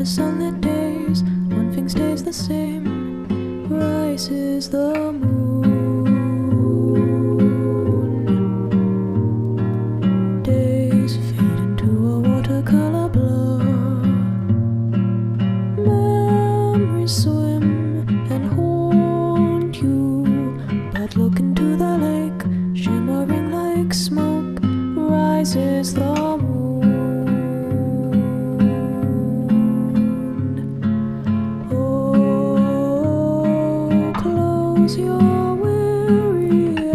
the sunlit days, one thing stays the same. Rises the moon. Days fade into a watercolor blur. Memories swim and haunt you, but look into the lake, shimmering like smoke. Rises the moon.